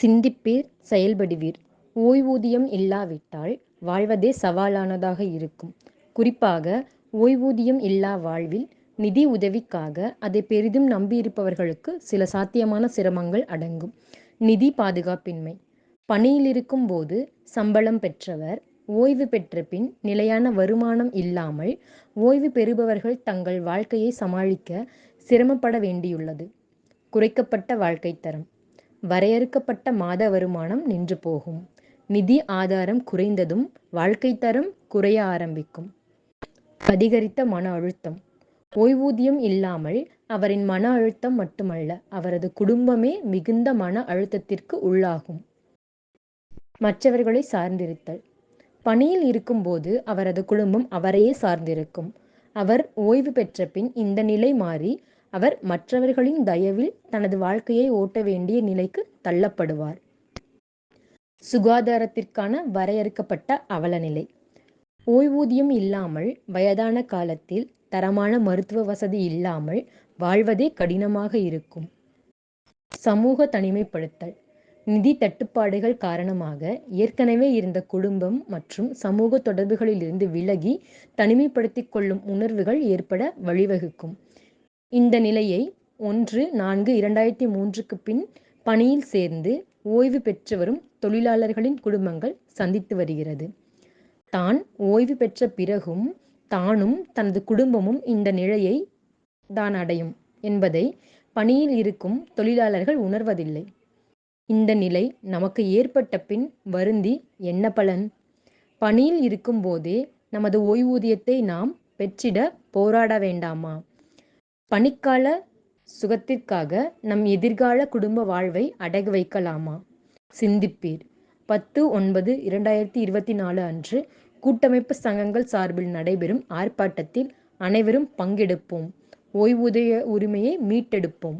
சிந்திப்பீர், செயல்படுவீர். ஓய்வூதியம் இல்லாவிட்டால் வாழ்வதே சவாலானதாக இருக்கும். குறிப்பாக ஓய்வூதியம் இல்லா வாழ்வில் நிதி உதவிக்காக அதை பெரிதும் நம்பியிருப்பவர்களுக்கு சில சாத்தியமான சிரமங்கள் அடங்கும். நிதி பாதுகாப்பின்மை. பணியிலிருக்கும் போது சம்பளம் பெற்றவர் ஓய்வு பெற்ற பின் நிலையான வருமானம் இல்லாமல் ஓய்வு பெறுபவர்கள் தங்கள் வாழ்க்கையை சமாளிக்க சிரமப்பட வேண்டியுள்ளது. குறைக்கப்பட்ட வாழ்க்கை தரம். வரையறுக்கப்பட்ட மாத வருமானம் நின்று போகும். நிதி ஆதாரம் குறைந்ததும் வாழ்க்கை தரம் குறைய ஆரம்பிக்கும். அதிகரித்த மன அழுத்தம். ஓய்வூதியம் இல்லாமல் அவரின் மன அழுத்தம் மட்டுமல்ல, அவரது குடும்பமே மிகுந்த மன அழுத்தத்திற்கு உள்ளாகும். மற்றவர்களை சார்ந்திருத்தல். பணியில் இருக்கும்போது அவரது குடும்பம் அவரையே சார்ந்திருக்கும். அவர் ஓய்வு பெற்ற பின் இந்த நிலை மாறி அவர் மற்றவர்களின் தயவில் தனது வாழ்க்கையை ஓட்ட வேண்டிய நிலைக்கு தள்ளப்படுவார். சுகாதாரத்திற்கான வரையறுக்கப்பட்ட அவலநிலை. ஓய்வூதியம் இல்லாமல் வயதான காலத்தில் தரமான மருத்துவ வசதி இல்லாமல் வாழ்வதே கடினமாக இருக்கும். சமூக தனிமைப்படுத்தல். நிதி தட்டுப்பாடுகள் காரணமாக ஏற்கனவே இருந்த குடும்பம் மற்றும் சமூக தொடர்புகளிலிருந்து விலகி தனிமைப்படுத்திக் கொள்ளும் உணர்வுகள் ஏற்பட வழிவகுக்கும். இந்த நிலையை 1/4/2003 பின் பணியில் சேர்ந்து ஓய்வு பெற்று வரும் தொழிலாளர்களின் குடும்பங்கள் சந்தித்து வருகிறது. தான் ஓய்வு பெற்ற பிறகும் தானும் தனது குடும்பமும் இந்த நிலையை தான் அடையும் என்பதை பணியில் இருக்கும் தொழிலாளர்கள் உணர்வதில்லை. இந்த நிலை நமக்கு ஏற்பட்ட பின் வருந்தி என்ன பலன்? பணியில் இருக்கும் போதே நமது ஓய்வூதியத்தை நாம் பெற்றிட போராட வேண்டாமா? பணிக்கால சுகத்திற்காக நம் எதிர்கால குடும்ப வாழ்வை அடகு வைக்கலாமா? சிந்திப்பீர். 10/9/2024 அன்று கூட்டமைப்பு சங்கங்கள் சார்பில் நடைபெறும் ஆர்ப்பாட்டத்தில் அனைவரும் பங்கெடுப்போம். ஓய்வூதிய உரிமையை மீட்டெடுப்போம்.